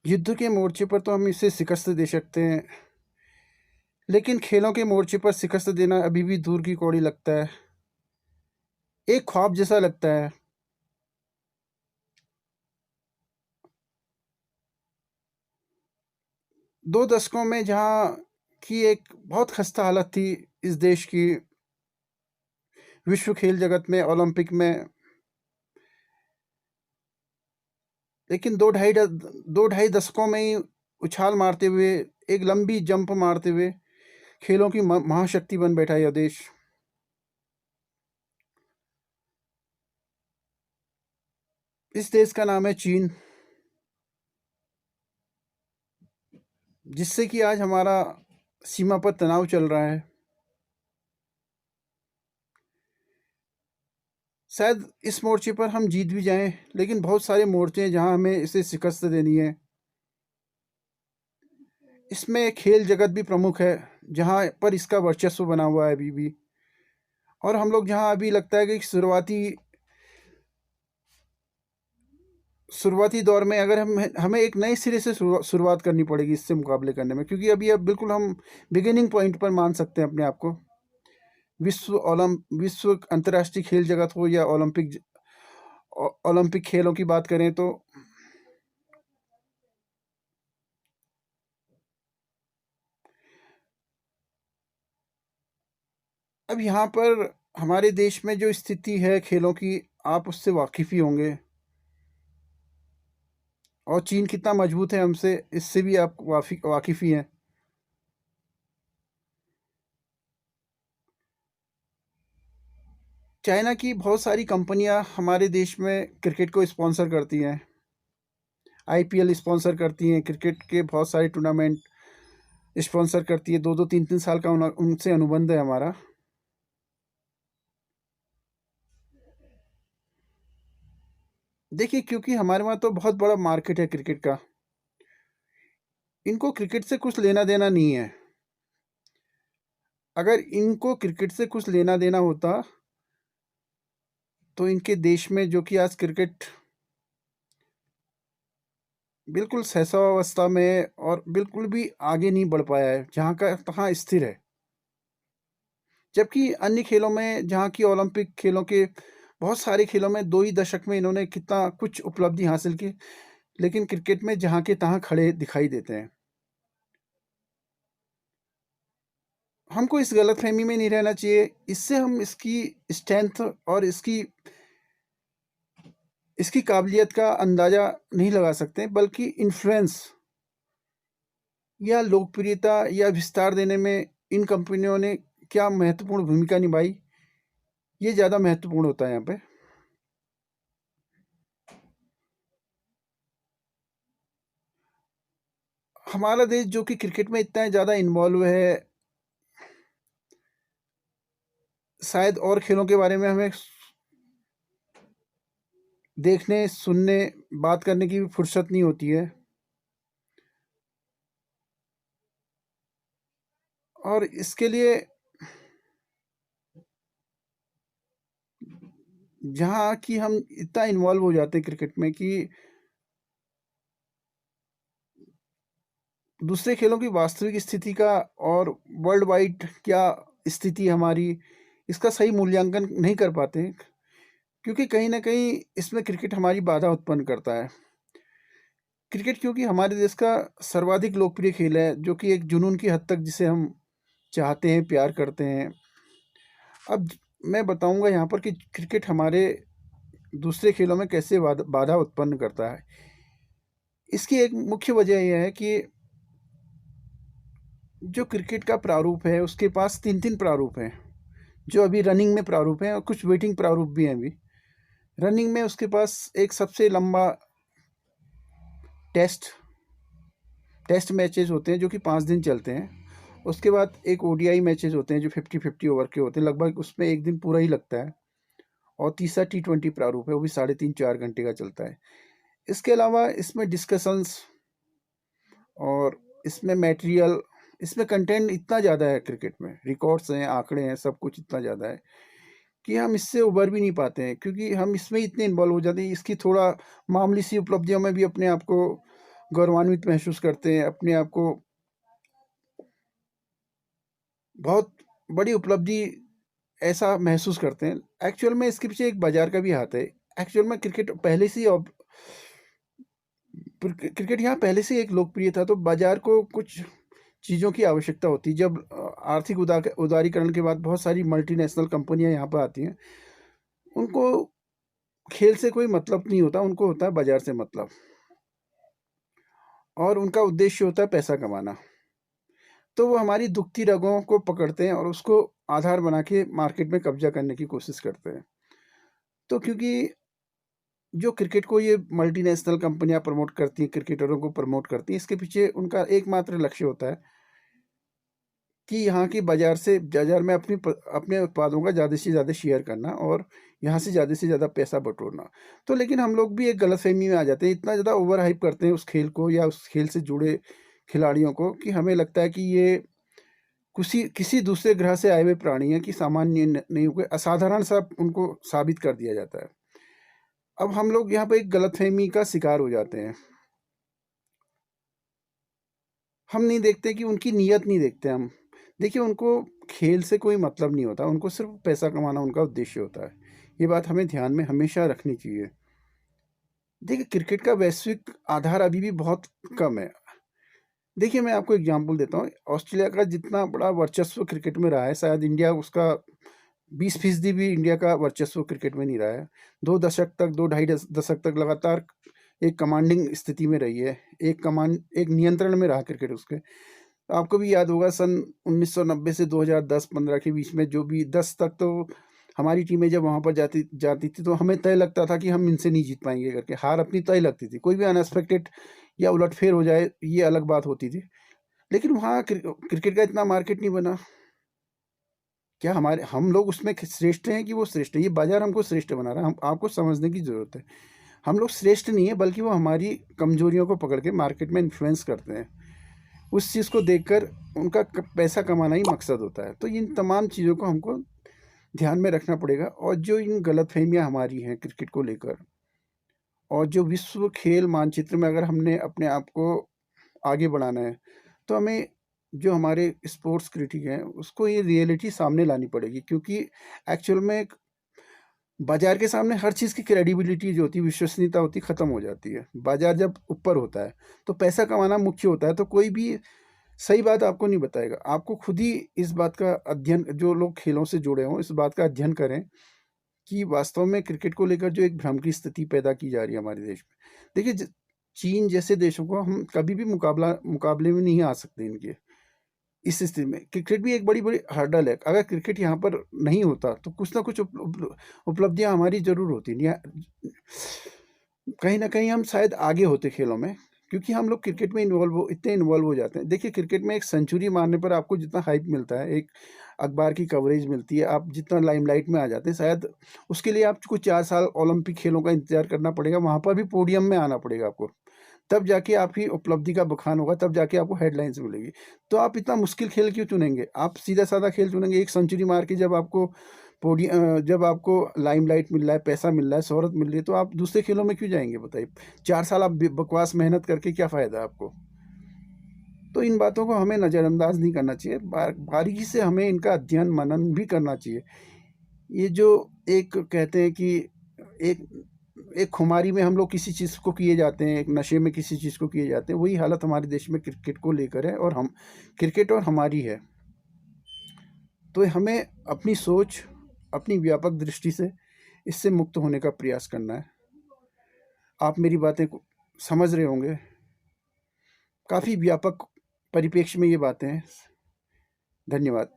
युद्ध के मोर्चे पर तो हम इसे शिकस्त दे सकते हैं, लेकिन खेलों के मोर्चे पर शिकस्त देना अभी भी दूर की कौड़ी लगता है। एक ख्वाब जैसा लगता है। 2 दशकों में जहाँ की एक बहुत खस्ता हालत थी इस देश की, विश्व खेल जगत में, ओलंपिक में, लेकिन 2 ढाई दशकों में ही उछाल मारते हुए, एक लंबी जंप मारते हुए खेलों की महाशक्ति बन बैठा यह देश। इस देश का नाम है चीन, जिससे कि आज हमारा सीमा पर तनाव चल रहा है। शायद इस मोर्चे पर हम जीत भी जाएं, लेकिन बहुत सारे मोर्चे हैं जहां हमें इसे शिकस्त देनी है। इसमें खेल जगत भी प्रमुख है, जहां पर इसका वर्चस्व बना हुआ है अभी भी। और हम लोग जहां अभी लगता है कि शुरुआती दौर में अगर हमें एक नए सिरे से शुरुआत करनी पड़ेगी इससे मुकाबले करने में, क्योंकि अभी अब बिल्कुल हम बिगिनिंग पॉइंट पर मान सकते हैं अपने आप को। विश्व अंतर्राष्ट्रीय खेल जगत हो या ओलंपिक खेलों की बात करें तो अब यहाँ पर हमारे देश में जो स्थिति है खेलों की, आप उससे वाकिफ ही होंगे। और चीन कितना मजबूत है हमसे, इससे भी आप वाकिफ ही हैं। चाइना की बहुत सारी कंपनियां हमारे देश में क्रिकेट को स्पॉन्सर करती हैं। आईपीएल स्पॉन्सर करती हैं, क्रिकेट के बहुत सारे टूर्नामेंट स्पॉन्सर करती है। 2-2 3-3 साल का उनसे अनुबंध है हमारा। देखिए, क्योंकि हमारे वहाँ तो बहुत बड़ा मार्केट है क्रिकेट का। इनको क्रिकेट से कुछ लेना देना नहीं है। अगर इनको क्रिकेट से कुछ लेना देना होता तो इनके देश में, जो कि आज क्रिकेट बिल्कुल शैशवावस्था में है और बिल्कुल भी आगे नहीं बढ़ पाया है, जहाँ का तहाँ स्थिर है। जबकि अन्य खेलों में, जहाँ की ओलंपिक खेलों के बहुत सारे खेलों में 2 ही दशक में इन्होंने कितना कुछ उपलब्धि हासिल की, लेकिन क्रिकेट में जहाँ के तहाँ खड़े दिखाई देते हैं। हमको इस गलतफ़हमी में नहीं रहना चाहिए। इससे हम इसकी स्ट्रेंथ और इसकी काबिलियत का अंदाज़ा नहीं लगा सकते, बल्कि इन्फ्लुएंस या लोकप्रियता या विस्तार देने में इन कंपनियों ने क्या महत्वपूर्ण भूमिका निभाई, ये ज़्यादा महत्वपूर्ण होता है यहाँ पे। हमारा देश जो कि क्रिकेट में इतना ज़्यादा इन्वॉल्व है, शायद और खेलों के बारे में हमें देखने, सुनने, बात करने की भी फुर्सत नहीं होती है। और इसके लिए जहाँ कि हम इतना इन्वॉल्व हो जाते हैं क्रिकेट में कि दूसरे खेलों की वास्तविक स्थिति का और वर्ल्ड वाइड क्या स्थिति है हमारी, इसका सही मूल्यांकन नहीं कर पाते हैं, क्योंकि कहीं न कहीं इसमें क्रिकेट हमारी बाधा उत्पन्न करता है। क्रिकेट क्योंकि हमारे देश का सर्वाधिक लोकप्रिय खेल है, जो कि एक जुनून की हद तक जिसे हम चाहते हैं, प्यार करते हैं। अब मैं बताऊँगा यहाँ पर कि क्रिकेट हमारे दूसरे खेलों में कैसे बाधा उत्पन्न करता है। इसकी एक मुख्य वजह ये है कि जो क्रिकेट का प्रारूप है, उसके पास 3-3 प्रारूप हैं, जो अभी रनिंग में प्रारूप हैं और कुछ वेटिंग प्रारूप भी हैं अभी। रनिंग में उसके पास एक सबसे लंबा टेस्ट टेस्ट मैचेज़ होते हैं, जो कि 5 दिन चलते हैं। उसके बाद एक ओडीआई मैचेज़ होते हैं, जो 50-50 ओवर के होते हैं, लगभग उसमें 1 दिन पूरा ही लगता है। और तीसरा टी20 प्रारूप है, वो भी 3.5-4 घंटे का चलता है। इसके अलावा इसमें डिस्कशंस और इसमें मटेरियल, इसमें कंटेंट इतना ज़्यादा है क्रिकेट में, रिकॉर्ड्स हैं, आंकड़े हैं, सब कुछ इतना ज़्यादा है कि हम इससे उबर भी नहीं पाते हैं, क्योंकि हम इसमें इतने इन्वॉल्व हो जाते हैं। इसकी थोड़ा मामूली सी उपलब्धियों में भी अपने आप को गौरवान्वित महसूस करते हैं, अपने आप को बहुत बड़ी उपलब्धि ऐसा महसूस करते हैं। एक्चुअल में इसके पीछे एक बाज़ार का भी हाथ है। एक्चुअल में क्रिकेट पहले से ही क्रिकेट यहाँ पहले से एक लोकप्रिय था, तो बाज़ार को कुछ चीज़ों की आवश्यकता होती है। जब आर्थिक उदारीकरण के बाद बहुत सारी मल्टीनेशनल कंपनियाँ यहाँ पर आती हैं, उनको खेल से कोई मतलब नहीं होता, उनको होता है बाज़ार से मतलब, और उनका उद्देश्य होता है पैसा कमाना। तो वो हमारी दुखती रगों को पकड़ते हैं और उसको आधार बना के मार्केट में कब्जा करने की कोशिश करते हैं। तो क्योंकि जो क्रिकेट को ये मल्टीनेशनल कंपनियां प्रमोट करती हैं, क्रिकेटरों को प्रमोट करती हैं, इसके पीछे उनका एकमात्र लक्ष्य होता है कि यहाँ की बाजार में अपने उत्पादों का ज़्यादा से ज़्यादा शेयर करना और यहाँ से ज़्यादा पैसा बटोरना। तो लेकिन हम लोग भी एक गलतफहमी में आ जाते हैं, इतना ज़्यादा ओवर हाइप करते हैं उस खेल को या उस खेल से जुड़े खिलाड़ियों को कि हमें लगता है कि ये किसी दूसरे ग्रह से आए हुए प्राणी हैं, कि सामान्य नहीं हो गए, असाधारण सा उनको साबित कर दिया जाता है। अब हम लोग यहाँ पे एक गलतफहमी का शिकार हो जाते हैं। हम नहीं देखते कि उनकी नीयत नहीं देखते हम। देखिए, उनको खेल से कोई मतलब नहीं होता, उनको सिर्फ़ पैसा कमाना उनका उद्देश्य होता है। ये बात हमें ध्यान में हमेशा रखनी चाहिए। देखिए, क्रिकेट का वैश्विक आधार अभी भी बहुत कम है। देखिए, मैं आपको एग्ज़ाम्पल देता हूँ, ऑस्ट्रेलिया का जितना बड़ा वर्चस्व क्रिकेट में रहा है, शायद इंडिया उसका 20% भी इंडिया का वर्चस्व क्रिकेट में नहीं रहा है। 2 दशक तक, 2 ढाई दशक तक लगातार एक कमांडिंग स्थिति में रही है, एक नियंत्रण में रहा क्रिकेट उसके। आपको भी याद होगा सन 1990 से 2010-15 के बीच में, जो भी 10 तक, तो हमारी टीमें जब वहाँ पर जाती जाती थी तो हमें तय लगता था कि हम इनसे नहीं जीत पाएँगे करके, हार अपनी तय लगती थी। कोई भी अनएक्सपेक्टेड या उलटफेर हो जाए, ये अलग बात होती थी। लेकिन वहाँ क्रिकेट का इतना मार्केट नहीं बना। क्या हम लोग उसमें श्रेष्ठ हैं कि वो श्रेष्ठ है? ये बाज़ार हमको श्रेष्ठ बना रहा है, हम आपको समझने की ज़रूरत है। हम लोग श्रेष्ठ नहीं है, बल्कि वो हमारी कमज़ोरियों को पकड़ के मार्केट में इन्फ्लुएंस करते हैं। उस चीज़ को देखकर उनका पैसा कमाना ही मकसद होता है। तो इन तमाम चीज़ों को हमको ध्यान में रखना पड़ेगा, और जो इन गलतफहमियाँ हमारी हैं क्रिकेट को लेकर, और जो विश्व खेल मानचित्र में अगर हमने अपने आप को आगे बढ़ाना है, तो हमें जो हमारे स्पोर्ट्स क्रिटिक हैं उसको ये रियलिटी सामने लानी पड़ेगी, क्योंकि एक्चुअल में बाजार के सामने हर चीज़ की क्रेडिबिलिटी जो होती है, विश्वसनीयता होती है, ख़त्म हो जाती है। बाजार जब ऊपर होता है तो पैसा कमाना मुख्य होता है, तो कोई भी सही बात आपको नहीं बताएगा। आपको खुद ही इस बात का अध्ययन, जो लोग खेलों से जुड़े हों, इस बात का अध्ययन करें कि वास्तव में क्रिकेट को लेकर जो एक भ्रम की स्थिति पैदा की जा रही है हमारे देश में। देखिए, चीन जैसे देशों को हम कभी भी मुकाबले में नहीं आ सकते इनके। इस स्थिति में क्रिकेट भी एक बड़ी-बड़ी हर्डल है। अगर क्रिकेट यहाँ पर नहीं होता तो कुछ ना कुछ उपलब्धियाँ हमारी ज़रूर होती। कहीं न कहीं हम शायद आगे होते खेलों में, क्योंकि हम लोग क्रिकेट में इतने इन्वॉल्व हो जाते हैं। देखिए, क्रिकेट में एक सेंचुरी मारने पर आपको जितना हाइप मिलता है, एक अखबार की कवरेज मिलती है, आप जितना लाइमलाइट में आ जाते हैं, शायद उसके लिए आपको 4 साल ओलंपिक खेलों का इंतज़ार करना पड़ेगा, वहाँ पर भी पोडियम में आना पड़ेगा आपको। तब जाके आपकी उपलब्धि का बखान होगा, तब जाके आपको हेडलाइन्स मिलेगी। तो आप इतना मुश्किल खेल क्यों चुनेंगे? आप सीधा-साधा खेल चुनेंगे, एक सेंचुरी मार के जब आपको लाइमलाइट मिल रहा है, पैसा मिल रहा है, शोहरत मिल रही है, तो आप दूसरे खेलों में क्यों जाएँगे बताइए? 4 साल आप बकवास मेहनत करके क्या फ़ायदा आपको? तो इन बातों को हमें नज़रअंदाज नहीं करना चाहिए, बारीकी से हमें इनका अध्ययन, मनन भी करना चाहिए। ये जो एक कहते हैं कि एक एक खुमारी में हम लोग किसी चीज़ को किए जाते हैं, एक नशे में किसी चीज़ को किए जाते हैं, वही हालत हमारे देश में क्रिकेट को लेकर है, और हम क्रिकेट और हमारी है। तो हमें अपनी सोच, अपनी व्यापक दृष्टि से इससे मुक्त होने का प्रयास करना है। आप मेरी बातें को समझ रहे होंगे, काफ़ी व्यापक परिप्रेक्ष्य में ये बातें हैं। धन्यवाद।